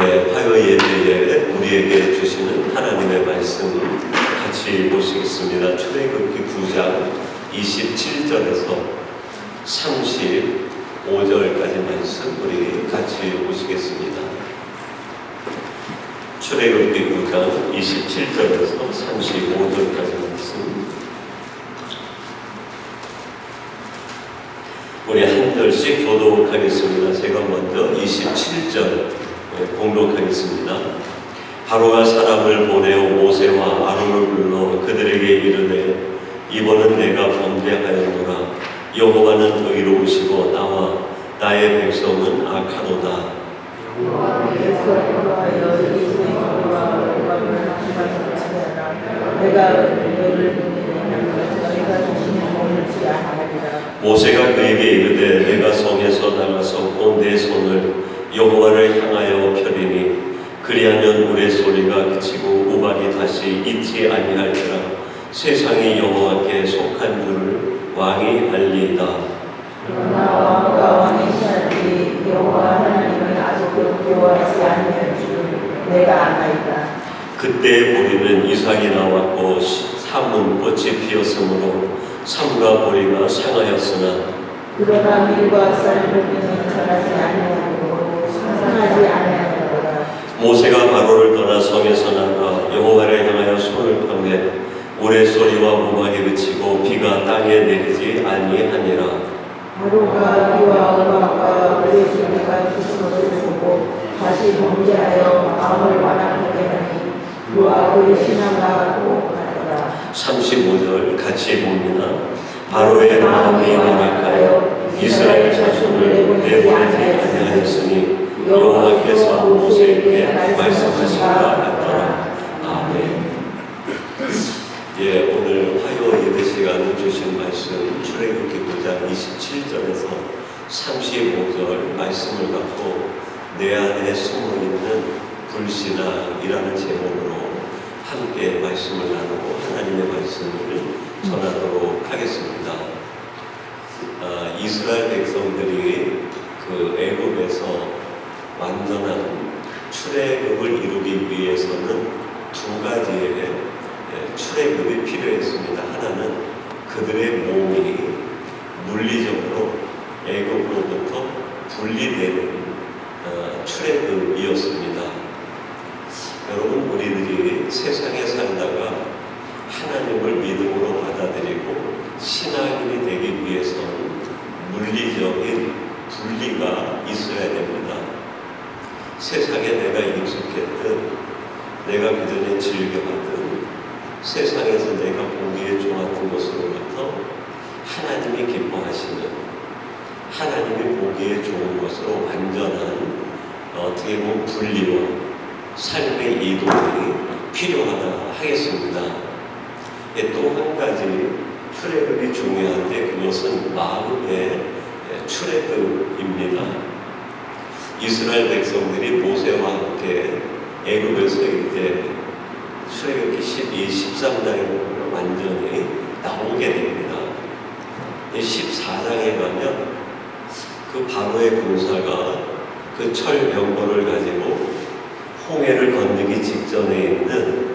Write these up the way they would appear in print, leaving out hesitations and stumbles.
화요 예배에 우리에게 주시는 하나님의 말씀 같이 보시겠습니다. 출애굽기 9장 27절에서 35절까지 말씀 우리 같이 보시겠습니다. 출애굽기 9장 27절에서 35절까지 말씀 우리 한 절씩 교독하겠습니다. 제가 먼저 27절 공독하겠습니다. 바로가 사람을 보내어 모세와 아론을 불러 그들에게 이르되 이번은 내가 범죄하였노라. 여호와는 의로우시고 나와 나의 백성은 악하도다. 모세가 그에게 이르되 내가 성에서 나가서 온 내 손을 여호와를 향하여 펴리니 그리하면 우레소리가 그치고 우박이 다시 있지 아니할지라. 세상이 여호와께 속한 줄을 왕이 알리이다. 그러나 왕과 왕의 신하들이 여호와 하나님을 아직도 두려워하지 아니할 줄을 내가 아나이다. 그때 보리는 이삭이 나왔고 삼은 꽃이 피었으므로 삼과 보리가 상하였으나 그러나 밀과 쌀은 전하지 아니하고 상하지 아니하더라. 모세가 바로를 떠나 성에서 나가 여호와를 향하여 손을 펴매 우레소리와 우박이 그치고 비가 땅에 내리지 아니하니라. 바로가 비와 우박과 우레소리가 그친 것을 보고 다시 범죄하여 마음을 완악하게 하니 그와 그의 신하가 꼭 하더라. 35절 같이 봅니다. 바로의 마음이 완악하여 이스라엘 자손을 내보내지 아니하였으니 여호와께서 모세에게 말씀하신 것 같더라. 아멘. 오늘 화요 예배 시간에 주신 말씀 출애굽기 9장 27절에서 35절 말씀을 갖고 내 안에 숨어있는 불신앙이라는 제목으로 함께 말씀을 나누고 하나님의 말씀을 전하도록 하겠습니다. 이스라엘 백성들이 그 애굽에서 완전한 출애굽을 이루기 위해서는 두 가지의 출애굽이 필요했습니다. 하나는 그들의 몸이 물리적으로 애굽으로부터 분리되는 출애굽이었습니다. 여러분, 우리들이 세상에 살다가 하나님을 믿음으로 받아들이고 신앙인이 되기 위해서는 물리적인 분리가 있어야 됩니다. 세상에 내가 익숙했든 내가 그전에 즐겨하던 세상에서 내가 보기에 좋았던 것으로부터 하나님이 기뻐하시는 하나님이 보기에 좋은 것으로 완전한 어떻게 보면 분리와 삶의 이동이 필요하다 하겠습니다. 또 한 가지 출애굽이 중요한데 그것은 마음의 출애굽입니다. 이스라엘 백성들이 모세와 함께 애굽에서 이제 출애굽기 13장에 보면 완전히 나오게 됩니다. 14장에 가면 그 바로의 군사가 그 철 병거를 가지고 홍해를 건너기 직전에 있는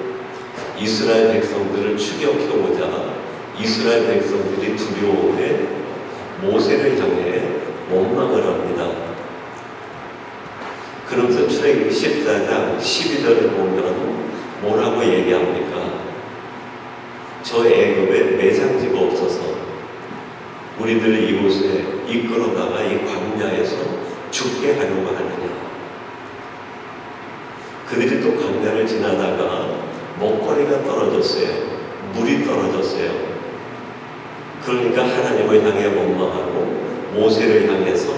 이스라엘 백성들을 추격해오자 이스라엘 백성들이 두려움에 모세를 향해 원망을 합니다. 그러면서 출애굽기 14장 12절에 보면 뭐라고 얘기합니까? 저 애굽에 매장지가 없어서 우리들을 이곳에 이끌어다가 이 광야에서 죽게 하려고 하느냐. 그들이 또 광야를 지나다가 먹거리가 떨어졌어요. 물이 떨어졌어요. 그러니까 하나님을 향해 원망하고 모세를 향해서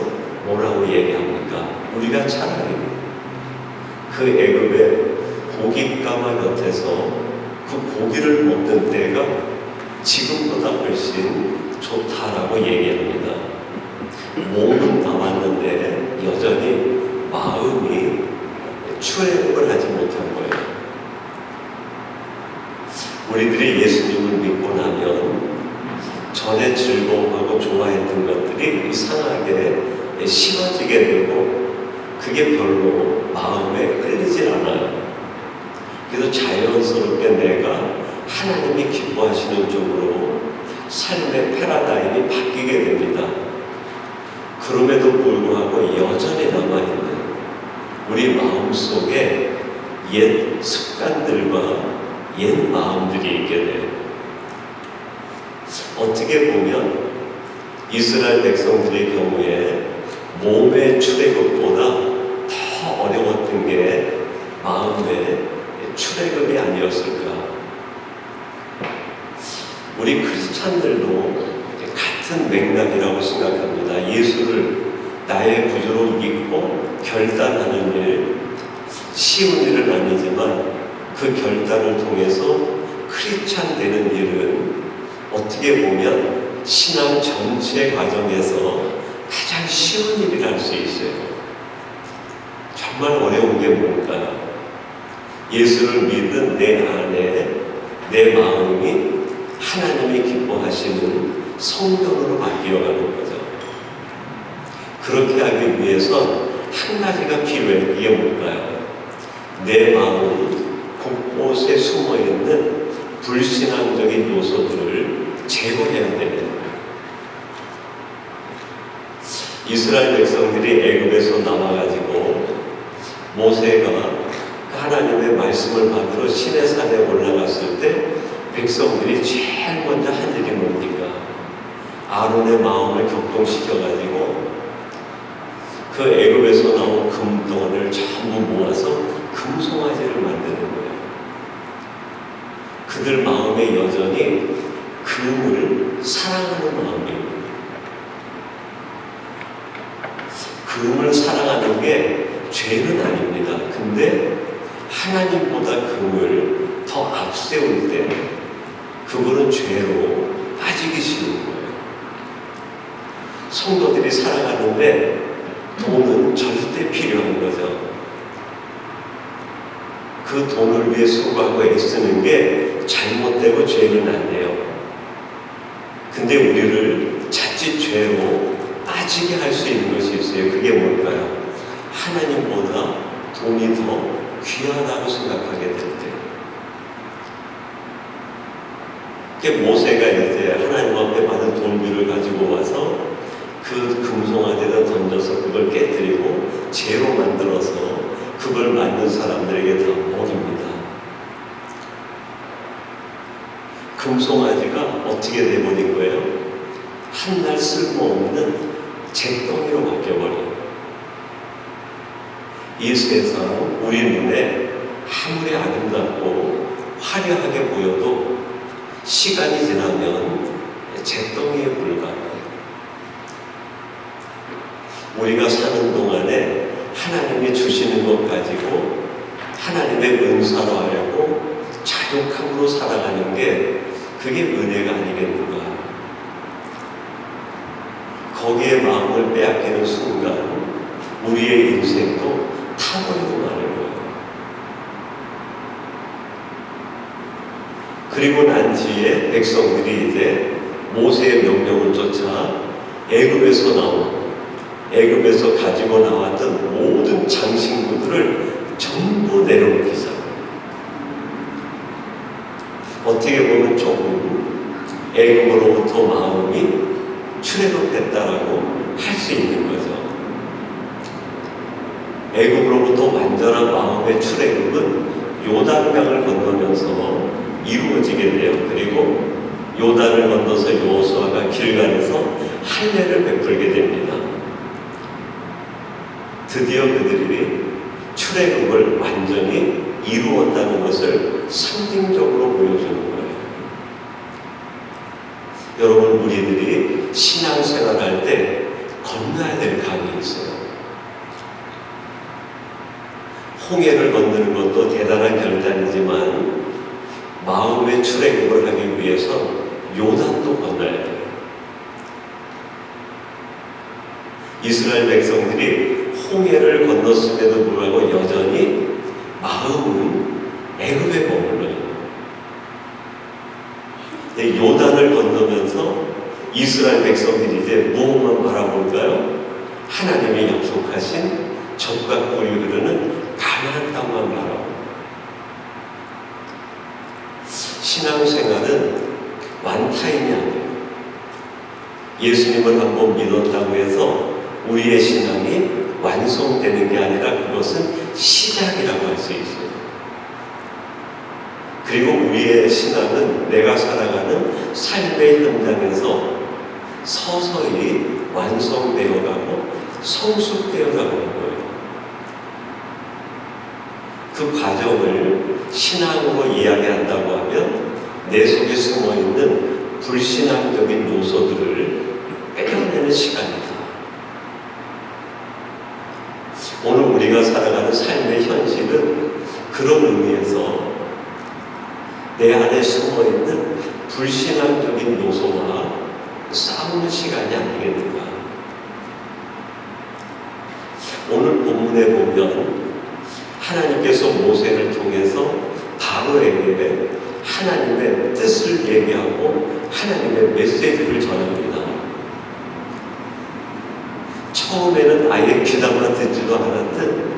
뭐라고 얘기합니까? 우리가 차라리 그 애굽의 고깃가마 곁에서 그 고기를 먹는 때가 지금보다 훨씬 좋다라고 얘기합니다. 몸은 남았는데 여전히 마음이 출애굽을 하지 못한 거예요. 우리들이 예수님을 믿고 나면 전에 즐거워하고 좋아했던 것들이 이상하게 싫어지게 되고 그게 별로 마음에 그래서 자연스럽게 내가 하나님이 기뻐하시는 쪽으로 삶의 패러다임이 바뀌게 됩니다. 그럼에도 불구하고 여전히 남아있는 우리 마음속에 옛 습관들과 옛 마음들이 있게 돼요. 어떻게 보면 이스라엘 백성들의 경우에 몸의 출애굽보다 더 어려웠던 게 마음의 출애굽이 아니었을까. 우리 크리스찬들도 같은 맥락이라고 생각합니다. 예수를 나의 구주로 믿고 결단하는 일, 쉬운 일은 아니지만 그 결단을 통해서 크리스찬 되는 일은 어떻게 보면 신앙 전체 과정에서 가장 쉬운 일이랄 수 있어요. 정말 어려운 게 뭘까요? 예수를 믿은 내 안에 내 마음이 하나님이 기뻐하시는 성전으로 바뀌어가는 거죠. 그렇게 하기 위해서 한 가지가 필요해요. 이게 뭘까요? 내 마음 곳곳에 숨어있는 불신앙적인 요소들을 제거해야 됩니다. 이스라엘 백성들이 애굽에서 나와가지고 모세가 하나님의 말씀을 받으러 시내산에 올라갔을 때 백성들이 제일 먼저 한 일이 뭡니까? 아론의 마음을 격동시켜가지고 그 애굽에서 나온 금덩어리를 전부 모아서 금송아지를 만드는 거예요. 그들 마음에 여전히 금을 사랑하는 마음입니다. 금을 사랑하는 게 죄는 아닙니다. 근데 하나님보다 금을 더 앞세울 때 그거는 죄로 빠지기 쉬운 거예요. 성도들이 살아가는데 돈은 절대 필요한 거죠. 그 돈을 위해 수고하고 애쓰는 게 잘못되고 죄는 아니에요. 근데 우리를 자칫 죄로 빠지게 할 수 있는 것이 있어요. 그게 뭘까요? 하나님보다 돈이 더 귀하다고 생각하게 될 때. 그게 모세가 이제 하나님 앞에 받은 돌들을 가지고 와서 그 금송아지에다 던져서 그걸 깨뜨리고 재로 만들어서 그걸 만든 사람들에게 다 먹입니다. 금송아지가 어떻게 돼버린 거예요? 한날 쓸모없는 잿더미로 바뀌어버려요. 이 세상 우리 눈에 아무리 아름답고 화려하게 보여도 시간이 지나면 잿더미에 불과해요. 우리가 사는 동안에 하나님이 주시는 것 가지고 하나님의 은사로 하려고 자족함으로 살아가는 게 그게 은혜가 아니겠는가. 거기에 마음을 빼앗기는 순간 우리의 인생도 타버리고 마는 거예요. 그리고 난 뒤에 백성들이 이제 모세의 명령을 쫓아 애굽에서 가지고 나왔던 모든 장신구들을 전부 내려놓기 시작합니다. 어떻게 보면 조금 애굽으로부터 마음이 출애굽했다라고 할 수 있는 거죠. 애굽으로부터 완전한 마음의 출애굽은 요단강을 건너면서 이루어지게 돼요. 그리고 요단을 건너서 여호수아가 길갈에서 할례를 베풀게 됩니다. 드디어 그들이 출애굽을 완전히 이루었다는 것을 상징적으로 보여주는 거예요. 여러분, 우리들이 신앙생활할 때 건너야 될 강이 있어요. 홍해를 건너는 것도 대단한 결단이지만 마음의 출애굽을 하기 위해서 요단도 건너야 돼요. 이스라엘 백성들이 홍해를 건넜음에도 불구하고 여전히 마음은 애굽에 머물러요. 요단을 건너면서 이스라엘 백성들이 이제 무엇만 바라볼까요? 하나님이 약속하신 젖과 꿀이 흐르는 가나안 땅만 바라보고, 원타임이 아니에요. 예수님을 한번 믿었다고 해서 우리의 신앙이 완성되는 게 아니라 그것은 시작이라고 할 수 있어요. 그리고 우리의 신앙은 내가 살아가는 삶의 현장에서 서서히 완성되어가고 성숙되어가는 거예요. 그 과정을 신앙으로 이야기한다고 하면 내 속에 숨어있는 불신앙적인 요소들을 빼어내는 시간이다. 오늘 우리가 살아가는 삶의 현실은 그런 의미에서 내 안에 숨어있는 불신앙적인 요소와 싸우는 시간이 아니겠는가. 오늘 본문에 보면 하나님께서 모세를 통해서 바로에게 하나님의 뜻을 얘기하고 하나님의 메시지를 전합니다. 처음에는 아예 귀담아 듣지도 않았던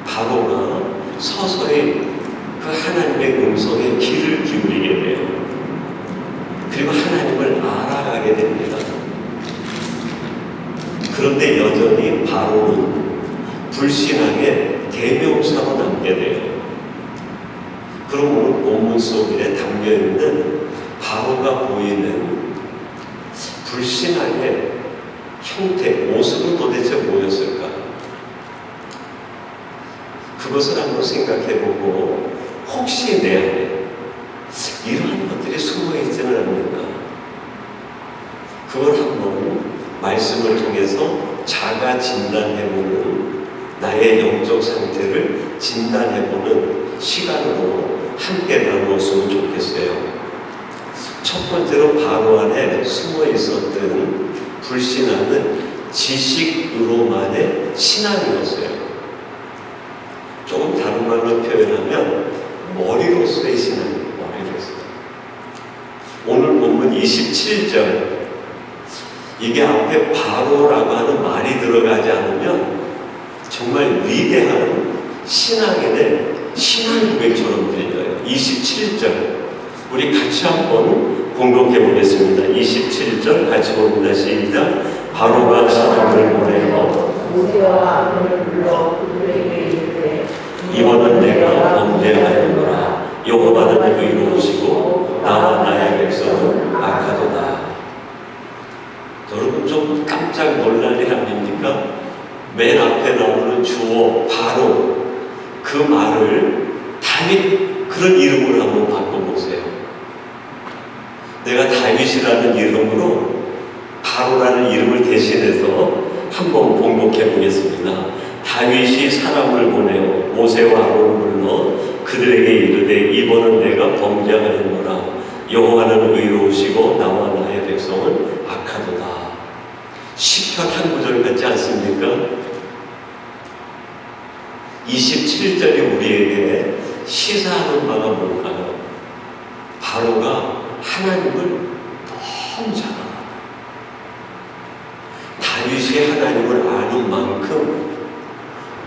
바로가 서서히 그 하나님의 음성에 귀를 기울이게 돼요. 그리고 하나님을 알아가게 됩니다. 그런데 여전히 바로는 불신앙의 대명사로 남게 돼요. 그럼 오늘 본문 속에 담겨있는 바로가 보이는 불신앙의 형태, 모습은 도대체 뭐였을까? 그것을 한번 생각해보고 혹시 내 안에 이러한 것들이 숨어있지는 않는가? 그걸 한번 말씀을 통해서 자가 진단해보는, 나의 영적 상태를 진단해보는 시간으로 함께 나누었으면 좋겠어요. 첫 번째로 바로 안에 숨어있었던 불신앙은 지식으로만의 신앙이었어요. 조금 다른 말로 표현하면 머리로서의 신앙이에요. 머리로서. 오늘 본문 27절, 이게 앞에 바로라고 하는 말이 들어가지 않으면 정말 위대한 신앙인의 신앙 고백처럼 들려요. 27절 우리 같이 한번 공독해 보겠습니다. 27절 같이 봅니다. 시작. 바로가 사람을 보내어 모세와 아론을 불러 그들에게 이르되 이번은 내가 범죄하였노라. 여호와는 의로우시고 나와 나의 백성은 악하도다. 여러분 좀 깜짝 놀랄 일 아닙니까? 맨 앞에 나오는 주어 바로, 그 말을 다윗 그런 이름으로 한번 바꿔보세요. 내가 다윗이라는 이름으로 바로라는 이름을 대신해서 한번 공독해 보겠습니다. 다윗이 사람을 보내어 모세와 아론을 불러 그들에게 이르되 이번은 내가 범죄하였노라. 여호와는 의로우시고 나와 나의 백성은 악하도다. 시편 한 구절 같지 않습니까? 27절이 우리에게 시사하는 바가 뭘까요? 바로가 하나님을 너무 잘 알아. 다윗이 하나님을 아는 만큼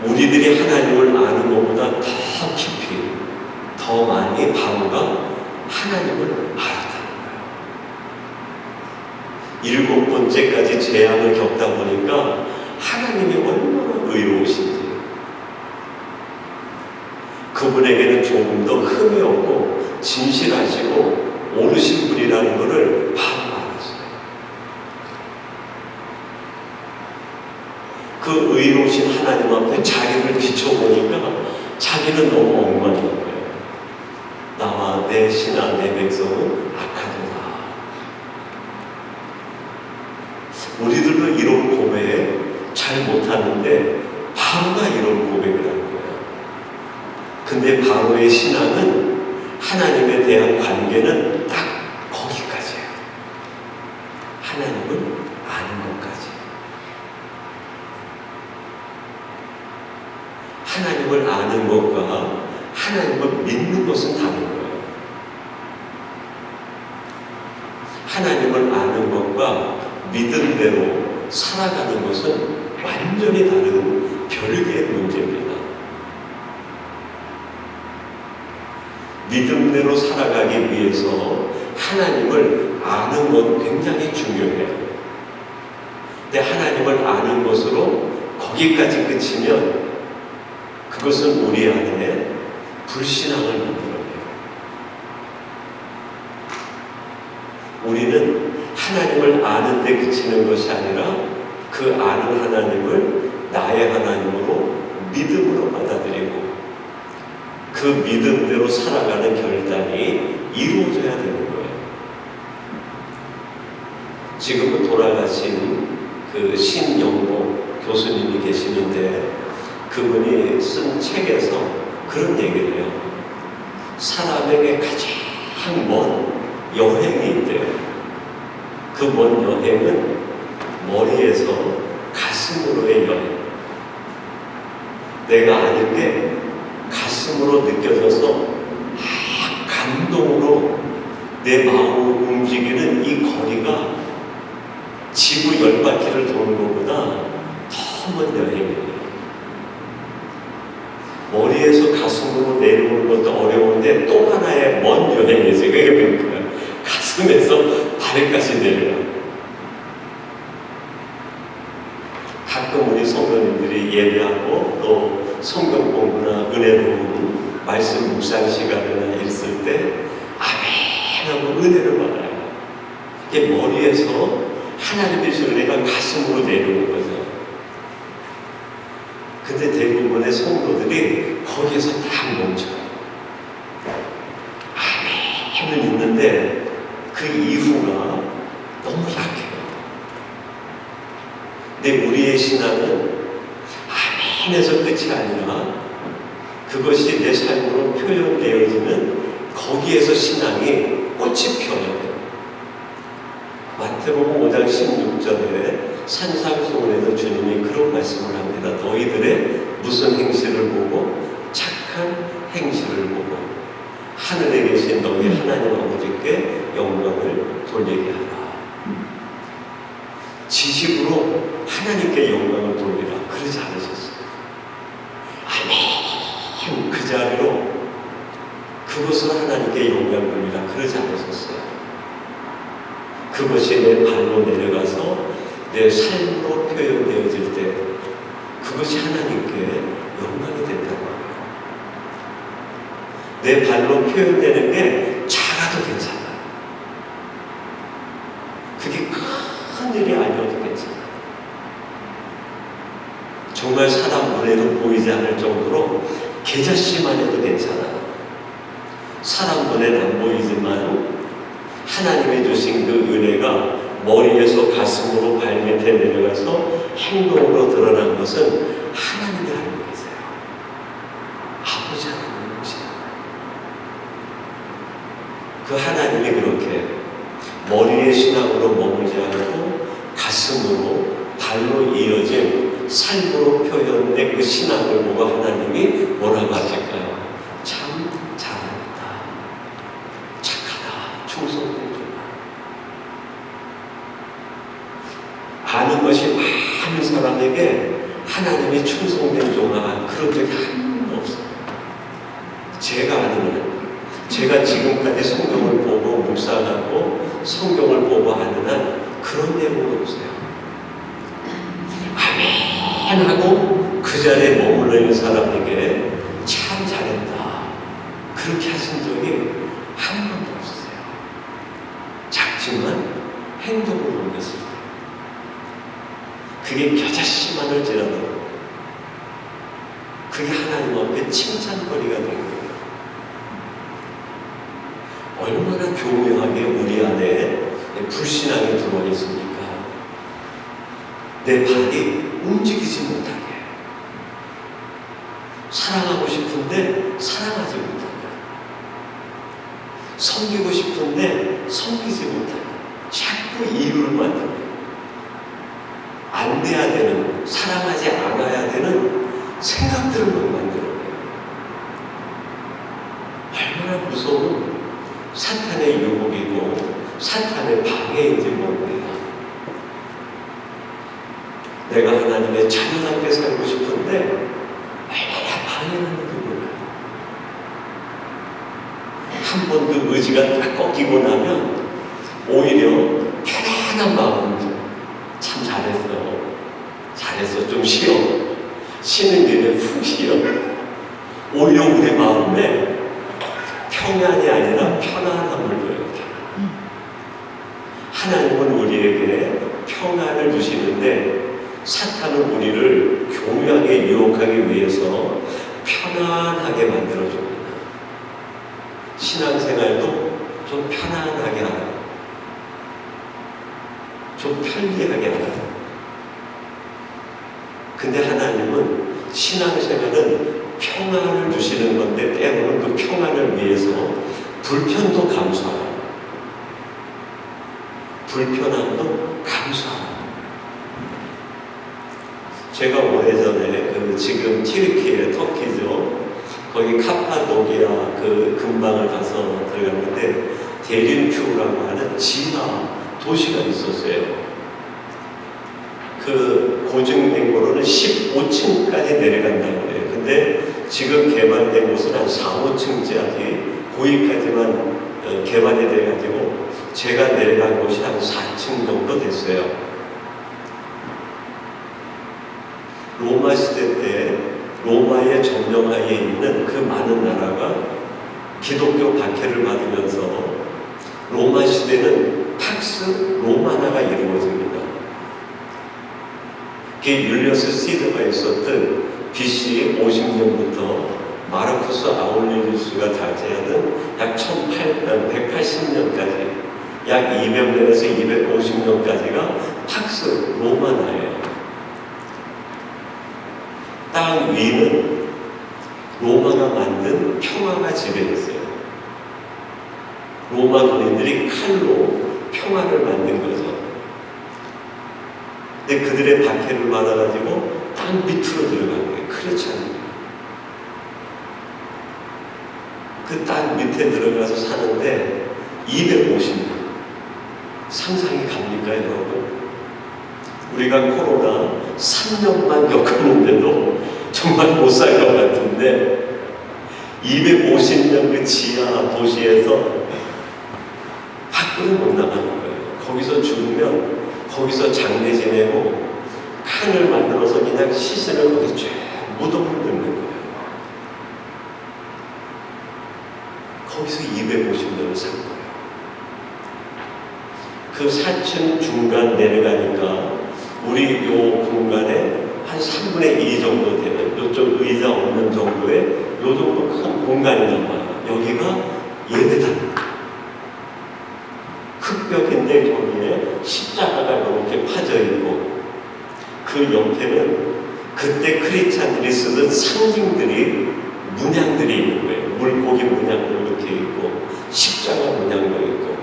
우리들이 하나님을 아는 것보다 더 깊이, 더 많이 바로가 하나님을 알았다는 거예요. 7번째까지 재앙을 겪다 보니까 하나님이 얼마나 의로우신지, 그분에게는 조금 더 흠이 없고 진실하시고 옳으신 분이라는 것을 바로 알았어요. 그 의로우신 하나님 앞에 자기를 비춰보니까 자기는 너무 엉망인 거예요. 나와 내 신하 내 백성은 악하도다. 우리들도 이런 고백 잘 못하는데 바로가 이런 고백을 하는 거예요. 근데 바로의 신앙은 하나님에 대한 관계는 딱 거기까지예요. 하나님을 아는 것까지. 하나님을 아는 것과 하나님을 믿는 것은 다른 거예요. 하나님을 아는 것과 믿음대로 살아가는 것은 완전히 다른 별개의 문제입니다. 믿음대로 살아가기 위해서 하나님을 아는 건 굉장히 중요해요. 근데 하나님을 아는 것으로 거기까지 그치면 그것은 우리 안에 불신앙을 만들어내요. 우리는 하나님을 아는 데 그치는 것이 아니라 그 아는 하나님을 나의 하나님으로 믿음으로 받아들이고 그 믿음대로 살아가는 결단이 이루어져야 되는 거예요. 지금은 돌아가신 그 신영복 교수님이 계시는데 그분이 쓴 책에서 그런 얘기를 해요. 사람에게 가장 먼 여행이 있대요. 그 먼 여행은 머리에서 가슴으로의 여행. 내가 아는 게 가슴으로 느껴져서 감동으로 내 마음을 움직이는 이 거리가 지구 10바퀴를 도는 것보다 더 먼 여행이에요. 머리에서 가슴으로 내려오는 것도 어려운데 또 하나의 먼 여행이지. 그게 뭘까요? 가슴에서 발에까지 내려요. 가끔 우리 성도님들이 예배하고 또 성경 공부나 은혜로운 말씀 묵상 시간이나 있을 때 아멘하고 은혜를 받아요. 이게 머리에서 하나님의 은혜가 가슴으로 내려오는 거죠. 근데 대부분의 성도들이 거기에서 딱 멈춰요. 아멘은 있는데 그 이후가 너무 약해요. 근데 우리의 신앙은 아멘에서 끝이 아니라 그것이 내 삶으로 표현되어지는 거기에서 신앙이 꽃이 피어요. 마태복음 5장 16절에 산상수훈에서 주님이 그런 말씀을 합니다. 너희들의 무슨 행실을 보고 착한 행실을 보고 하늘에 계신 너희 하나님 아버지께 영광을 돌리게 하라. 지식으로 하나님께 영광을 돌리라. 그러지 않으셨어요. 아멘. 그 자리로 그것으로 하나님께 영광을 돌리라. 그러지 않으셨어요. 그것이 내 발로 내려가서 내 삶으로 표현되어질 때 그것이 하나님께 영광이 된다는 거예요. 내 발로 표현되는 게 작아도 괜찮아요. 그게 큰 일이 아니어도 괜찮아요. 정말 사람 눈에도 보이지 않을 정도로 계좌씨만 해도 괜찮아요. 사람 눈에는 안 보이지만 하나님이 주신 그 은혜가 머리에서 가슴으로 발밑에 내려가서 행동으로 드러난 것은 하나님이 알고 계세요. 아버지 하나님이 보시는 그 하나님이 그렇게 머리의 신앙으로 머물지 않고 가슴으로 발로 이어진 삶으로 표현된 그 신앙을 보고 하나님이 뭐라고 하실까요? 참 잘한다, 착하다, 충성된다. 아는 것이 많은 사람에게 하나님이 충성된 종아 그런 적이 한 번도 없어요. 제가 아는 한, 제가 지금까지 성경을 보고 묵상하고 성경을 보고 아는 한 그런 내용은 없어요. 아멘 하고 그 자리에 머물러 있는 사람에게 참 잘했다 그렇게 하신 적이 한 번도 없었어요. 작지만 행동으로 옮겼을 때 그게 겨자씨만 할지라도 그게 하나님 앞에 칭찬거리가 된 거예요. 얼마나 교묘하게 우리 안에 불신앙이 들어와 있습니까? 내 발이 움직이지 못하게 사랑하고 싶은데 사랑하지 못하게 섬기고 싶은데 섬기지 못하게 자꾸 이유를 만들고 안 돼야 되는, 사랑하지 않아야 되는 생각들을 막 만들어요. 얼마나 무서운 사탄의 유혹이고 사탄의 방해인지 모릅니다. 내가 하나님의 자녀답게 살고 싶은데 얼마나 방해하는지 몰라요. 한 번 그 의지가 딱 꺾이고 나면 오히려 편안한 마음, 참 잘했어, 좀 쉬어. 쉬는 길에 푹 쉬어. 오히려 우리 마음에 평안이 아니라 편안함을 줘요. 하나님은 우리에게 평안을 주시는데 사탄은 우리를 교묘하게 유혹하기 위해서 편안하게 만들어줍니다. 신앙생활도 좀 편안하게 하라. 좀 편리하게 하라. 근데 하나님은 신앙생활은 평안을 주시는 건데 때로는 그 평안을 위해서 불편도 감수하라. 불편함도 감수하라. 제가 오래전에 지금 튀르키예, 터키죠. 거기 카파도기아 그 근방을 가서 들어갔는데 데린큐라고 하는 지하 도시가 있었어요. 그 고증된 거로는 15층까지 내려간다고 그래요. 근데 지금 개발된 곳은 한 4, 5층짜리 거기까지만 개발이 돼가지고 제가 내려간 곳이 한 4층 정도 됐어요. 로마 시대 때 로마의 점령하에 있는 그 많은 나라가 기독교 박해를 받으면서 로마 시대는 팍스 로마나가 이루어집니다. 그게 율리어스 시저가 있었던 BC 50년부터 마르쿠스 아울리우스가 자제하는 약 180년까지 약 200년에서 250년까지가 팍스 로마나예요. 땅 위는 로마가 만든 평화가 지배했어요. 로마 군인들이 칼로 평화를 만든 거죠. 근데 그들의 박해를 받아가지고 땅 밑으로 들어간 거예요. 크리스찬. 그 땅 밑에 들어가서 사는데 250년. 상상이 갑니까, 여러분? 우리가 코로나 3년만 겪었는데도 정말 못 살 것 같은데 250년 그 지하 도시에서 밖으로 못 나가는 거예요. 거기서 죽으면 거기서 장례 지내고 칸을 만들어서 그냥 시신을 거기 쫙 무덤을 넣는 거예요. 거기서 250년을 산 거예요. 그 4층 중간 내려가니까 우리 요 공간에 한 3분의 2 정도 되는 요쪽 의자 없는 정도의 요 정도 큰 공간이 남아요. 여기가 예배당. 흙벽인데 거기에 십자가가 이렇게 파져 있고 그 옆에는 그때 크리스찬들이 쓰던 상징들이 문양들이 있는 거예요. 물고기 문양도 이렇게 있고 십자가 문양도 있고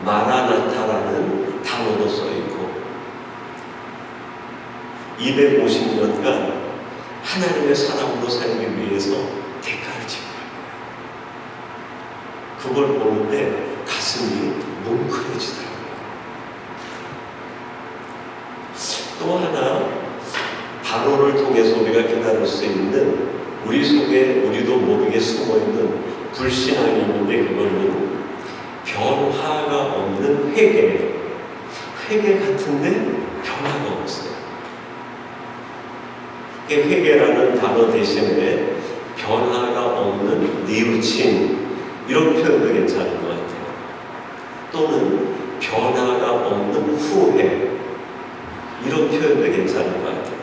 마라나타라는 단어도 써 있고 250년간 하나님의 사람으로 살기 위해서 대가를 치른 거예요. 그걸 보는데 가슴이 뭉클해지더라고요. 또 하나 바로를 통해서 우리가 깨달을 수 있는 우리 속에 우리도 모르게 숨어있는 불신앙이 있는데 그거는 변화가 없는 회개 같은데 변화가 없어요. 회개라는 단어 대신에 변화가 없는 뉘우침 이런 표현도 괜찮은 것 같아요. 또는 변화가 없는 후회 이런 표현도 괜찮은 것 같아요.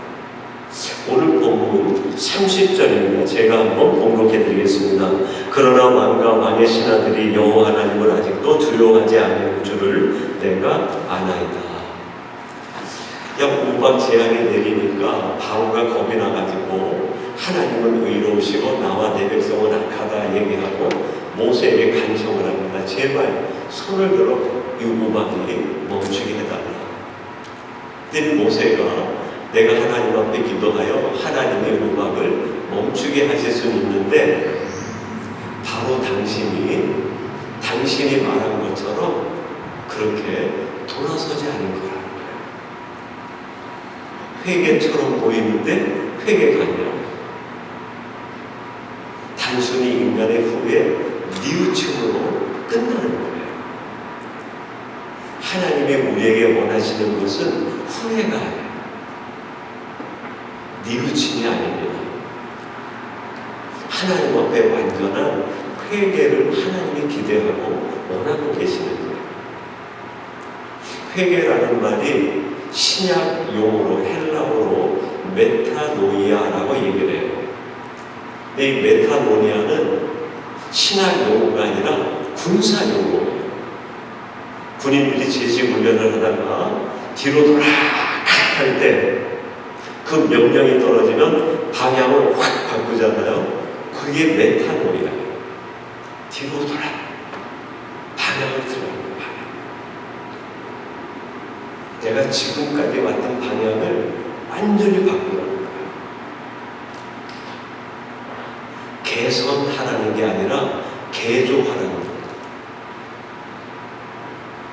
오늘 본문 30절입니다. 제가 한번 봉독해 드리겠습니다. 그러나 왕과 왕의 신하들이 여호와 하나님을 아직도 두려워하지 않을 줄을 내가 아나이다. 약 우박 재앙이 내리니까 바로가 겁이 나가지고 하나님은 의로우시고 나와 내 백성은 악하다 얘기하고 모세에게 간청을 합니다. 제발 손을 들어 이 우박이 멈추게 해달라. 근데 모세가 내가 하나님 앞에 기도하여 하나님의 우박을 멈추게 하실 수는 있는데 바로 당신이 말한 것처럼 그렇게 돌아서지 않을 거라는 거예요. 회개처럼 보이는데 회개가 아니라 단순히 인간의 후에 뉘우침으로 끝나는 거예요. 하나님이 우리에게 원하시는 것은 후회가 아니에요. 뉘우침이 아닙니다. 하나님 앞에 완전한 회개를 하나님이 기대하고 원하고 계시는 거예요. 회개라는 말이 신약 용어로 헬라어로 메타노이아라고 얘기를 해요. 근데 이 메타노이아는 신학 용어가 아니라 군사 용어예요. 군인들이 제식 훈련을 하다가 뒤로 돌아 할 때 그 명령이 떨어지면 방향을 확 바꾸잖아요. 그게 메타노이아예요. 뒤로 돌아 방향을 틀어요. 내가 지금까지 왔던 방향을 완전히 바꾸는 거예요. 개선하라는 게 아니라 개조하라는 거예요.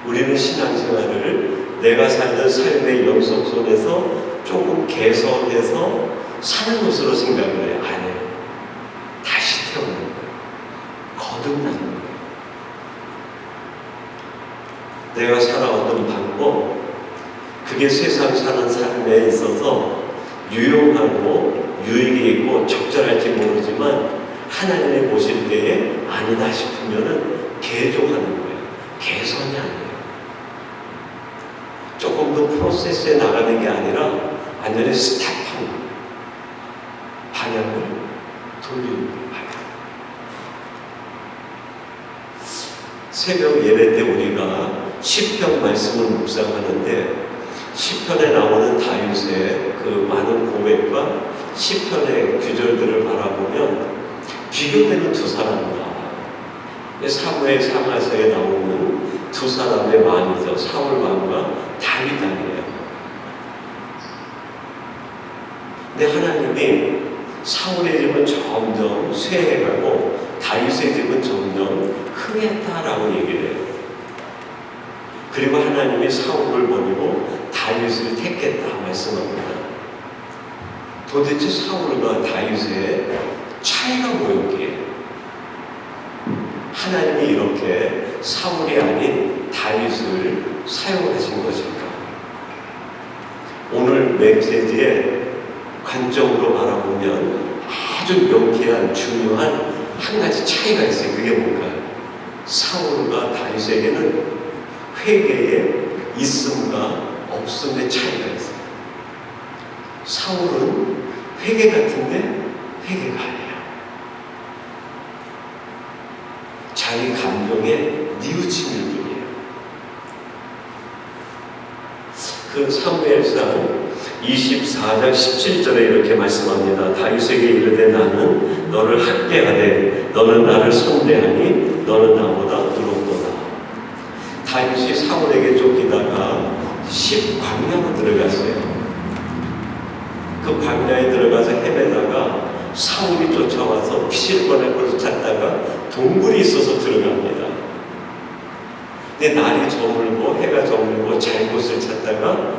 우리는 신앙생활을 내가 살던 삶의 연속선에서 조금 개선해서 사는 것으로 생각을 해요. 아니에요. 다시 태어나는 거예요. 거듭나는 거예요. 내가 살아왔던 방법, 그게 세상 사는 삶에 있어서 유용하고 유익이 있고 적절할지 모르지만 하나님이 보실 때에 아니다 싶으면은 개조하는 거예요. 개선이 아니에요. 조금 더 프로세스에 나가는 게 아니라 완전히 스탑하는 거예요. 방향을 돌리는 거예요. 새벽 예배 때 우리가 시편 말씀을 묵상하는데 시편에 나오는 다윗의 그 많은 고백과 시편의 규절들을 바라보면 비교되는 두 사람이다. 사무엘 상하서에 나오는 두 사람의 왕이죠. 사울 왕과 다윗 왕이에요. 근데 하나님이 사울의 집은 점점 쇠해가고 다윗의 집은 점점 흥했다라고 얘기를 해요. 그리고 하나님이 사울을 버리고 다윗을 택했다 말씀합니다. 도대체 사울과 다윗의 차이가 뭐였기에 하나님이 이렇게 사울이 아닌 다윗을 사용하신 것일까? 오늘 메시지의 관점으로 바라보면 아주 명쾌한 중요한 한 가지 차이가 있어요. 그게 뭘까요? 사울과 다윗에게는 회개의 있음과 없음의 차이가 있어요. 사울은 회개 같은데 회개가 아니에요. 자기 감정에 뉘우침일 뿐이에요. 그 사무엘상 24장 17절에 이렇게 말씀합니다. 다윗에게 이르되 나는 너를 학대하되 너는 나를 손대하니 너는 나보다 의롭도다. 다윗이 사울에게 쫓기다가 10광야로 들어갔어요. 그 광야에 들어가서 헤매다가 사울이 쫓아와서 피실 뻔할 것을 찾다가 동굴이 있어서 들어갑니다. 근데 날이 저물고 해가 저물고 잘 곳을 찾다가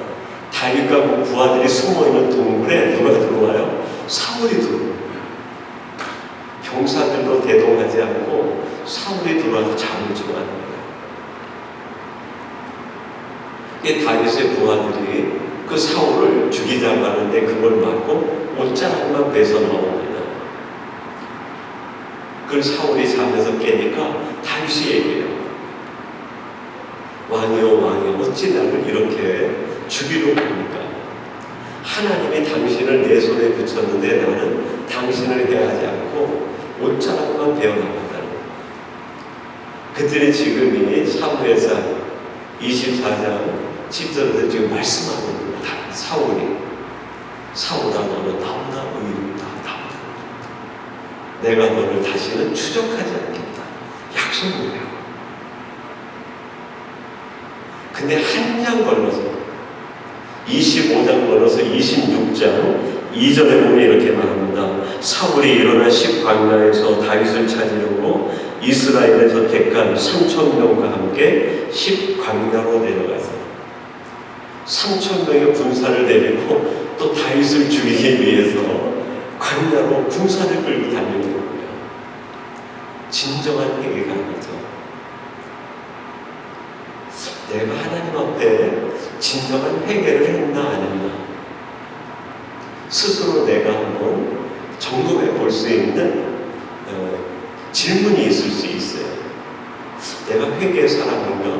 다윗과 그 부하들이 숨어있는 동굴에 누가 들어와요? 사울이 들어와요. 병사들도 대동하지 않고 사울이 들어와서 잠을 청하는 거예요. 이 다윗의 부하들이 그 사울을 죽이자고 하는데 그걸 막고 옷자락만 빼서 나옵니다. 그걸 사울이 잠에서 깨니까 다윗이 얘기해요. 왕이여 왕이여 어찌 나를 이렇게 죽이려고 합니까? 하나님이 당신을 내 손에 붙였는데 나는 당신을 해하지 않고 옷자락만 베어나간다는 거예요. 그들이 지금이 사무엘상 24장 10절에서 지금 말씀하는 겁니다. 사울이 사울아 너는 나보다 의롭다. 내가 너를 다시는 추적하지 않겠다. 약속을 해요. 근데 한 장 걸러서 25장 걸어서 26장 2절에 보면 이렇게 말합니다. 사울이 일어나 10광야에서 다윗을 찾으려고 이스라엘에서 택한 3,000명과 함께 10광야로 내려가서 3,000명의 군사를 데리고 또 다윗을 죽이기 위해서 광야로 군사를 끌고 달리는 거예요. 진정한 회개가 아니죠. 내가 하나님 앞에 진정한 회개를 했나 안 했나 스스로 내가 한번 점검해 볼 수 있는 질문이 있을 수 있어요. 내가 회개의 사람인가?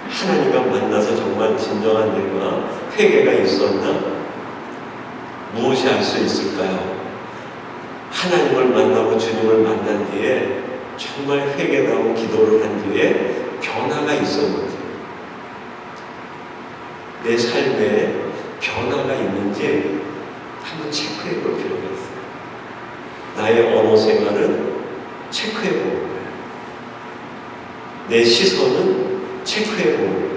하나님과 만나서 정말 진정한 내가 회개가 있었나? 무엇이 할 수 있을까요? 하나님을 만나고 주님을 만난 뒤에 정말 회개다운 기도를 한 뒤에 변화가 있었는지, 내 삶에 변화가 있는지 한번 체크해 볼 필요가 있어요. 나의 언어 생활은 체크해 보는 거예요. 내 시선은 체크해 보는 거예요.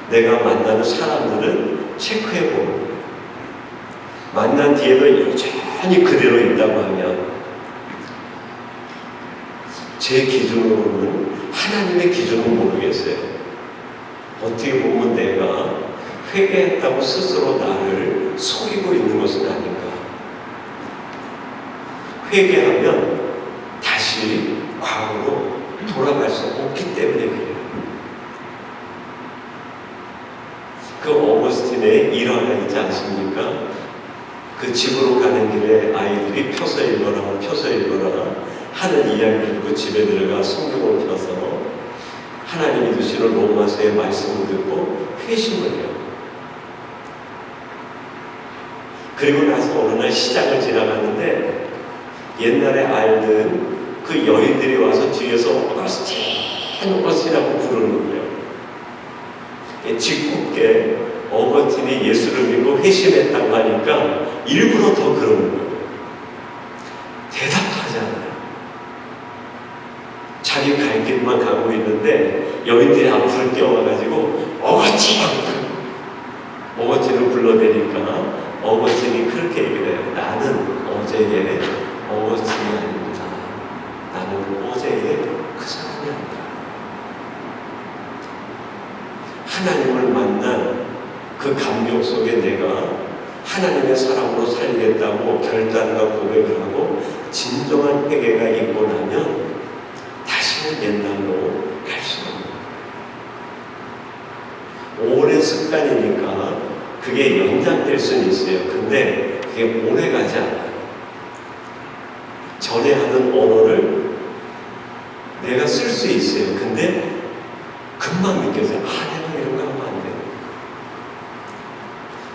내가 만나는 사람들은 체크해 보는 거예요. 만난 뒤에도 여전히 그대로 있다고 하면 제 기준으로는 하나님의 기준은 모르겠어요. 어떻게 보면 내가 회개했다고 스스로 나를 속이고 있는 것은 아닌가. 회개하면 다시 과거로 돌아갈 수 없기 때문에 그래요. 그 어거스틴의 일화가 있지 않습니까? 그 집으로 가는 길에 아이들이 펴서 읽어라 하는 이야기를 듣고 집에 들어가 성경을 펴서 하나님이 주시는 로마서의 말씀을 듣고 회심을 해요. 그리고 나서 어느 날 시장을 지나갔는데 옛날에 알던 그 여인들이 와서 뒤에서 어거스틴이라고 부르는 거예요. 짓궂게 어거스틴이 예수를 믿고 회심했다고 하니까 일부러 더 그러는 거예요. 대답도 하지 않아요. 자기 갈 길만 가고 있는데 여인들이 앞으로 뛰어와가지고 어거스틴을 불러대니까 어거스틴이 그렇게 얘기를 해요. 나는 어제의 어거스틴이 아닙니다. 나는 어제의 그 사람이 아니다. 하나님을 만난 그 감격 속에 내가 하나님의 사람으로 살겠다고 결단과 고백을 하고 진정한 회개가 있고 나면 다시는 옛날로 갈 수가 없는 오랜 습관이니까 그게 연장될 수는 있어요. 근데 그게 오래 가지 않아요. 전에 하던 언어를 내가 쓸 수 있어요. 근데 금방 느껴져요. 내가 이런 거 하면 안 돼요.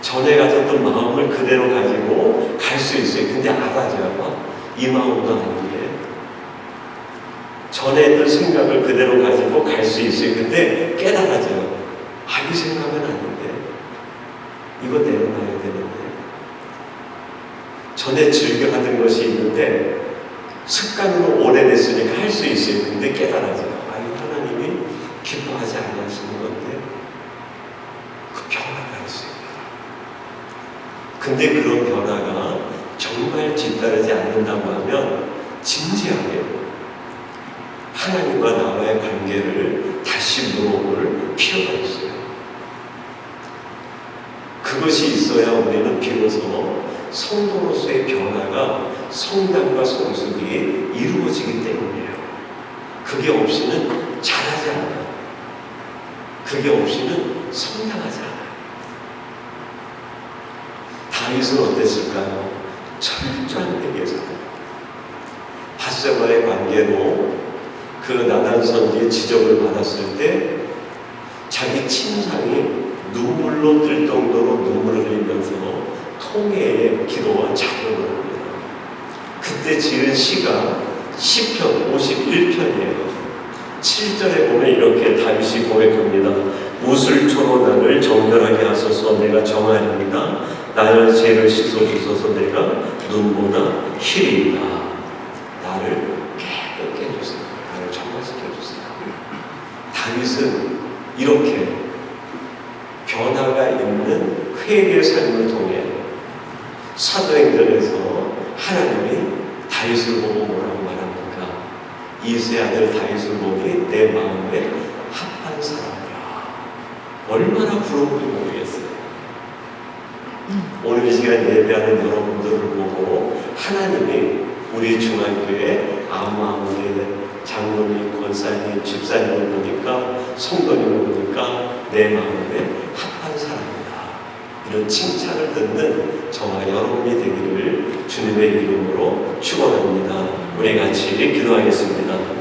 전에 가졌던 마음을 그대로 가지고 갈 수 있어요. 근데 알아져요. 이 마음도 아닌데. 전에 했던 생각을 그대로 가지고 갈 수 있어요. 근데 깨달아져요. 이 생각은 아닌데. 이거 내려놔야 되는데. 전에 즐겨 하던 것이 있는데 습관으로 오래됐으니까 할 수 있어요. 근데 깨달아져요. 하나님이 기뻐하지 않으시는 건데 그 변화가 있어요. 근데 그런 변화가 정말 뒤따르지 않는다고 하면 진지하게 하나님과 나와의 관계를 다시 물어볼 필요가 있어요. 그것이 있어야 우리는 비로소 성도로서의 변화가 성장과 성숙이 이루어지기 때문이에요. 그게 없이는 자라지 않아요. 그게 없이는 성장하지 않아요. 다윗은 어땠을까요? 철저한 회개자예요. 밧세바의 관계로 그 나단 선지의 지적을 받았을 때 자기 침상이 눈물로 뜰 정도로 눈물을 흘리면서 통회의 기도와 자문을 합니다. 그때 지은 시가 시편 51편이에요. 7절에 보면 이렇게 다윗이 고백합니다. 무술초로 나를 정결하게 하소서. 내가 정하리이다. 나의 죄를 씻어주소서. 내가 눈보다 희리이다. 나를 깨끗게 해주세요. 나를 정화시켜주세요. 다윗은 이렇게 변화가 있는 회개의 삶을 통해 사도행전에서 하나님이 다윗을 보고 뭐라고 말합니까? 이세 아들 다윗을 보니 내 마음에 합한 사람이라. 얼마나 부러운지 모르겠어요. 오늘 이 시간 예배하는 여러분들을 보고 하나님이 우리 중앙교회 아무아무개 장로님, 권사님, 집사님을 보니까 성도님을 보니까 내 마음에 합한 사람이다. 이런 칭찬을 듣는 저와 여러분이 되기를 주님의 이름으로 축원합니다. 우리 같이 기도하겠습니다.